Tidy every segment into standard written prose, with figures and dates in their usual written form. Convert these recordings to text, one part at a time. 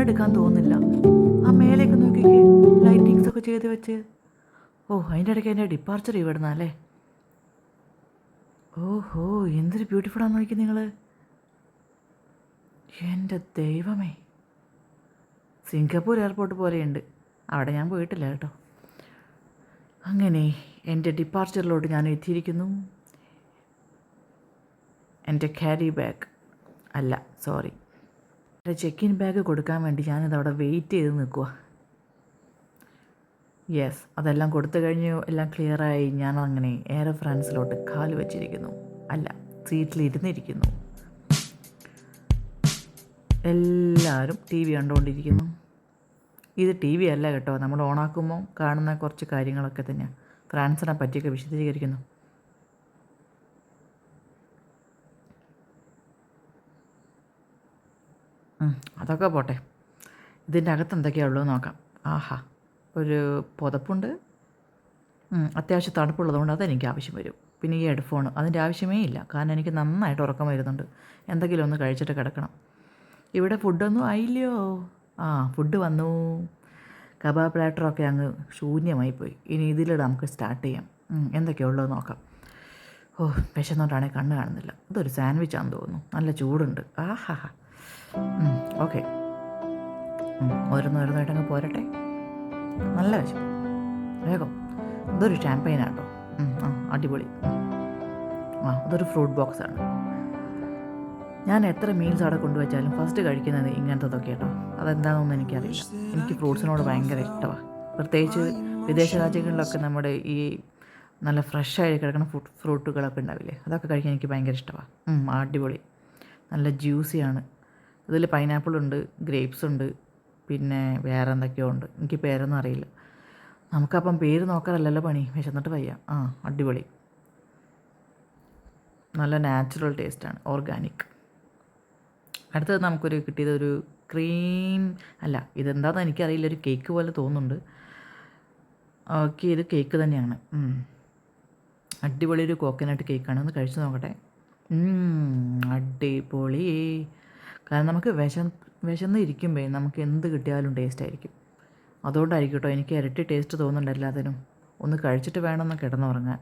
കണ്ണെടുക്കാൻ തോന്നുന്നില്ല. ആ മേലേക്ക് നോക്കിക്ക്, ലൈറ്റിങ്സ് ഒക്കെ ചെയ്ത് വെച്ച്. ഓ, അതിൻ്റെ ഇടയ്ക്ക് എൻ്റെ ഡിപ്പാർച്ചർ ഇവിടുന്നല്ലേ. ഓഹോ, എന്തൊരു ബ്യൂട്ടിഫുള്ളാന്ന് നോക്കി നിങ്ങൾ. എൻ്റെ ദൈവമേ, സിംഗപ്പൂർ എയർപോർട്ട് പോലെയുണ്ട്. അവിടെ ഞാൻ പോയിട്ടില്ല കേട്ടോ. അങ്ങനെ എൻ്റെ ഡിപ്പാർച്ചറിലോട്ട് ഞാൻ എത്തിയിരിക്കുന്നു. എൻ്റെ ക്യാരി ബാഗ് അല്ല, സോറി, എൻ്റെ ചെക്ക് ഇൻ ബാഗ് കൊടുക്കാൻ വേണ്ടി ഞാനിത് അവിടെ വെയിറ്റ് ചെയ്ത് നിൽക്കുക. യെസ്, അതെല്ലാം കൊടുത്തു കഴിഞ്ഞു, എല്ലാം ക്ലിയറായി. ഞാനങ്ങനെ എയർ ഫ്രാൻസിലോട്ട് കാല് വെച്ചിരിക്കുന്നു. അല്ല, സീറ്റിലിരുന്നിരിക്കുന്നു. എല്ലാവരും ടി വി കണ്ടുകൊണ്ടിരിക്കുന്നു. ഇത് ടി വി അല്ല കേട്ടോ, നമ്മൾ ഓണാക്കുമ്പോൾ കാണുന്ന കുറച്ച് കാര്യങ്ങളൊക്കെ തന്നെയാണ്. ഫ്രാൻസിനെ പറ്റിയൊക്കെ വിശദീകരിക്കുന്നു. അതൊക്കെ പോട്ടെ, ഇതിൻ്റെ അകത്ത് എന്തൊക്കെയാണ് ഉള്ളത് നോക്കാം. ആഹാ, ഒരു പുതപ്പുണ്ട്. അത്യാവശ്യം തണുപ്പുള്ളതുകൊണ്ട് അതെനിക്ക് ആവശ്യം വരും. പിന്നെ ഈ ഹെഡ്ഫോൺ, അതിൻ്റെ ആവശ്യമേ ഇല്ല, കാരണം എനിക്ക് നന്നായിട്ട് ഉറക്കം വരുന്നുണ്ട്. എന്തെങ്കിലും ഒന്ന് കഴിച്ചിട്ട് കിടക്കണം. ഇവിടെ ഫുഡൊന്നും ആയില്ലയോ? ഫുഡ് വന്നു. കബാബ് പ്ലാറ്ററൊക്കെ അങ്ങ് ശൂന്യമായിപ്പോയി. ഇനി ഇതിലൂടെ നമുക്ക് സ്റ്റാർട്ട് ചെയ്യാം. എന്തൊക്കെയുള്ളത് നോക്കാം. ഓ, വിശന്നുകൊണ്ടാണെങ്കിൽ കണ്ണ് കാണുന്നില്ല. ഇതൊരു സാൻഡ്വിച്ചാണെന്ന് തോന്നുന്നു. നല്ല ചൂടുണ്ട്. ആഹാ. ഓക്കെ, ഓരോന്നോരോന്നായിട്ടങ്ങ് പോരട്ടെ. നല്ല വിശപ്പ്, വേഗം. ഇതൊരു ഷാമ്പയിനാട്ടോ. അടിപൊളി. ഇതൊരു ഫ്രൂട്ട് ബോക്സാണ്. ഞാൻ എത്ര മീൽസ് അവിടെ കൊണ്ടുവച്ചാലും ഫസ്റ്റ് കഴിക്കുന്നത് ഇങ്ങനത്തതൊക്കെ കേട്ടോ. അതെന്താണെന്നൊന്നും എനിക്കറിയില്ല. എനിക്ക് ഫ്രൂട്ട്സിനോട് ഭയങ്കര ഇഷ്ടമാണ്. പ്രത്യേകിച്ച് വിദേശ രാജ്യങ്ങളിലൊക്കെ നമ്മുടെ ഈ നല്ല ഫ്രഷായി കിടക്കുന്ന ഫ്രൂട്ടുകളൊക്കെ ഉണ്ടാവില്ലേ, അതൊക്കെ കഴിക്കാൻ എനിക്ക് ഭയങ്കര ഇഷ്ടമാണ്. അടിപൊളി, നല്ല ജ്യൂസിയാണ്. ഇതിൽ പൈനാപ്പിളുണ്ട്, ഗ്രേപ്സ് ഉണ്ട്, പിന്നെ വേറെ എന്തൊക്കെയോ ഉണ്ട്. എനിക്ക് പേരൊന്നും അറിയില്ല. നമുക്കപ്പം പേര് നോക്കാറല്ലല്ലോ പണി, വിശന്നിട്ട് വയ്യ. അടിപൊളി, നല്ല നാച്ചുറൽ ടേസ്റ്റാണ്, ഓർഗാനിക്. അടുത്തത് നമുക്കൊരു കിട്ടിയത് ഒരു ക്രീം അല്ല, ഇതെന്താണെന്ന് എനിക്കറിയില്ല, ഒരു കേക്ക് പോലെ തോന്നുന്നുണ്ട്. ഓക്കെ, ഇത് കേക്ക് തന്നെയാണ്. അടിപൊളി ഒരു കോക്കനട്ട് കേക്കാണ്. ഒന്ന് കഴിച്ച് നോക്കട്ടെ. അടിപൊളി. കാരണം നമുക്ക് വിശന്ന് ഇരിക്കുമ്പോൾ നമുക്ക് എന്ത് കിട്ടിയാലും ടേസ്റ്റ് ആയിരിക്കും. അതുകൊണ്ടായിരിക്കും കേട്ടോ എനിക്ക് ഇരട്ടി ടേസ്റ്റ് തോന്നുന്നുണ്ട് എല്ലാത്തിനും. ഒന്ന് കഴിച്ചിട്ട് വേണമെന്ന് കിടന്നുറങ്ങാൻ.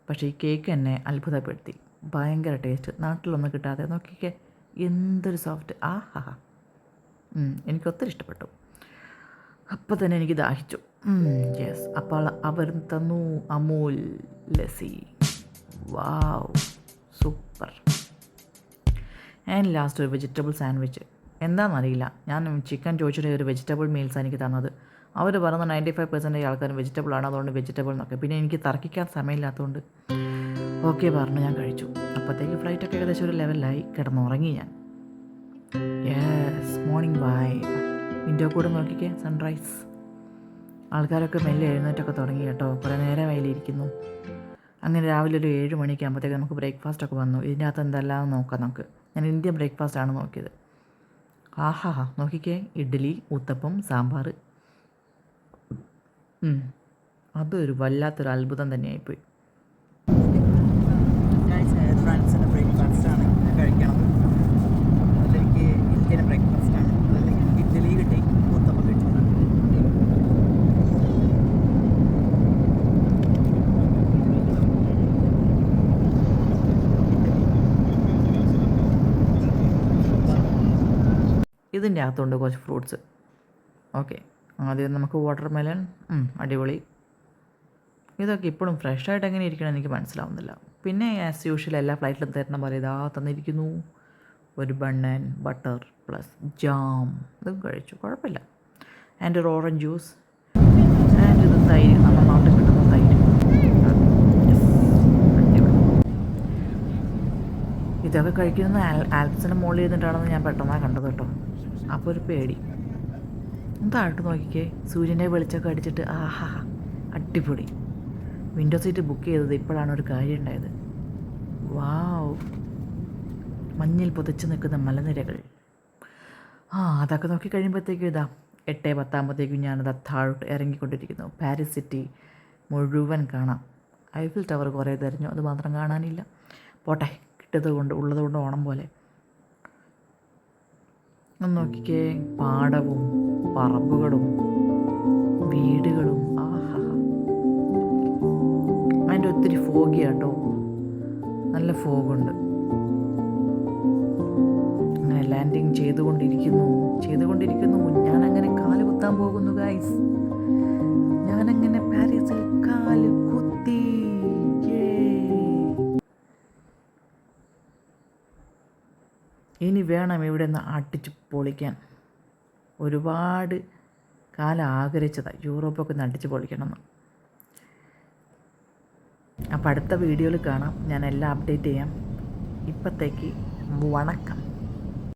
പക്ഷേ ഈ കേക്ക് എന്നെ അത്ഭുതപ്പെടുത്തി. ഭയങ്കര ടേസ്റ്റ്, നാട്ടിലൊന്നും കിട്ടാതെ. നോക്കിക്കേ, എന്തൊരു സോഫ്റ്റ്. എനിക്ക് ഒത്തിരി ഇഷ്ടപ്പെട്ടു. അപ്പം തന്നെ എനിക്ക് ദാഹിച്ചു. യെസ്, അപ്പോൾ അവർ തന്നു അമൂൽ ലസ്സി. വാവ്, സൂപ്പർ. ആൻഡ് ലാസ്റ്റ് ഒരു വെജിറ്റബിൾ സാൻഡ്വിച്ച്. എന്താണെന്നറിയില്ല, ഞാൻ ചിക്കൻ ചോദിച്ചിട്ട് ഒരു വെജിറ്റബിൾ മീൽസാണ് എനിക്ക് തന്നത്. അവർ പറയുന്നത് 95% ആൾക്കാരും വെജിറ്റബിളാണ്, അതുകൊണ്ട് വെജിറ്റബിൾ എന്നൊക്കെ. പിന്നെ എനിക്ക് തർക്കിക്കാൻ സമയമില്ലാത്തതുകൊണ്ട് ഓക്കെ പറഞ്ഞു, ഞാൻ കഴിച്ചു. അപ്പോഴത്തേക്ക് ഫ്ലൈറ്റൊക്കെ ഏകദേശം ഒരു ലെവലിലായി. കിടന്നുറങ്ങി ഞാൻ. Yes, morning vibe. വിൻഡോ കൂടെ നോക്കിക്കേ, സൺറൈസ്. ആൾക്കാരൊക്കെ മെല്ലെ എഴുന്നേറ്റൊക്കെ തുടങ്ങി കേട്ടോ. കുറേ നേരം വയലിരിക്കുന്നു. അങ്ങനെ രാവിലെ ഒരു 7 മണിക്ക് ആകുമ്പോഴത്തേക്ക് നമുക്ക് ബ്രേക്ക്ഫാസ്റ്റൊക്കെ വന്നു. ഇതിൻ്റെ അകത്ത് എന്തെല്ലാം നോക്കാം നമുക്ക്. ഞാൻ ഇന്ത്യൻ ബ്രേക്ക്ഫാസ്റ്റാണ് നോക്കിയത്. നോക്കിക്കേ, ഇഡ്ഡലി, ഊത്തപ്പം, സാമ്പാർ. അതൊരു വല്ലാത്തൊരു അത്ഭുതം തന്നെയായിപ്പോയി. ഫ്രാൻസിൻ്റെ ബ്രേക്ക്ഫാസ്റ്റാണ് കഴിക്കണം. അതിലേക്ക് ഇന്ത്യൻ ബ്രേക്ക്ഫാസ്റ്റാണ്. അതിലേക്ക് ഇഡ്ഡലി കിട്ടി, ഊത്തപ്പം കിട്ടി. ഇതിൻ്റെ അകത്തുണ്ട് കുറച്ച് ഫ്രൂട്ട്സ്. ഓക്കെ, ആദ്യം നമുക്ക് വാട്ടർ മെലൺ. അടിപൊളി. ഇതൊക്കെ ഇപ്പോഴും ഫ്രഷായിട്ട് എങ്ങനെ ഇരിക്കണം എനിക്ക് മനസ്സിലാവുന്നില്ല. പിന്നെ ആസ് യൂഷ്വൽ എല്ലാ ഫ്ലൈറ്റിലും തരുന്ന പോലെ ഇതാ തന്നിരിക്കുന്നു ഒരു bun and butter plus jam. ഇതും കഴിച്ചു, കുഴപ്പമില്ല. ആൻഡ് ഒരു ഓറഞ്ച് ജ്യൂസ്. ആൻഡ് ഇത് തൈര്, നമ്മൾ നാട്ടിൽ കിട്ടുന്ന തൈര്. ഇതൊക്കെ കഴിക്കുന്നത് ആൽപ്സിൻ്റെ മുകളിൽ ഇരുന്നിട്ടാണെന്ന് ഞാൻ പെട്ടെന്നാണ് കണ്ടത് കേട്ടോ. അപ്പോൾ ഒരു പേടി. താഴോട്ട് നോക്കിക്കേ, സൂര്യൻ്റെ വെളിച്ചമൊക്കെ അടിച്ചിട്ട് അടിപൊളി. വിൻഡോ സീറ്റ് ബുക്ക് ചെയ്തത് ഇപ്പോഴാണ് ഒരു കാര്യം ഉണ്ടായത്. വാവ്, മഞ്ഞിൽ പുതച്ച് നിൽക്കുന്ന മലനിരകൾ. അതൊക്കെ നോക്കി കഴിയുമ്പോഴത്തേക്കും 8:10 ആകുമ്പോഴത്തേക്കും ഞാനത് താഴോട്ട് ഇറങ്ങിക്കൊണ്ടിരിക്കുന്നു. പാരീസ് സിറ്റി മുഴുവൻ കാണാം. ഐഫിൽ ടവർ കുറേ തിരഞ്ഞു, അത് മാത്രം കാണാനില്ല. പോട്ടെ, കിട്ടിയത് കൊണ്ട് ഉള്ളത് കൊണ്ട് ഓണം പോലെ. ഒന്ന് നോക്കിക്കേ, പാടവും പറമ്പുകളും വീടുകളും. ആഹാ, അതിൻ്റെ ഒത്തിരി ഫോഗിയാട്ടോ, നല്ല ഫോഗുണ്ട്. അങ്ങനെ ലാൻഡിങ് ചെയ്തുകൊണ്ടിരിക്കുന്നു. ഞാനങ്ങനെ കാല് കുത്താൻ പോകുന്നു ഗൈസ്. ഞാനങ്ങനെ പാരീസിൽ കാല് കുത്തി. ഇനി വേണം ഇവിടെ നിന്ന് അടിച്ച് പൊളിക്കാൻ. ഒരുപാട് കാലം ആഗ്രഹിച്ചതാണ് യൂറോപ്പൊക്കെ ഒന്ന് അടിച്ച് പൊളിക്കണമെന്ന്. അപ്പോൾ അടുത്ത വീഡിയോയിൽ കാണാം. ഞാൻ എല്ലാം അപ്ഡേറ്റ് ചെയ്യാം. ഇപ്പോഴത്തേക്ക് വണക്കം.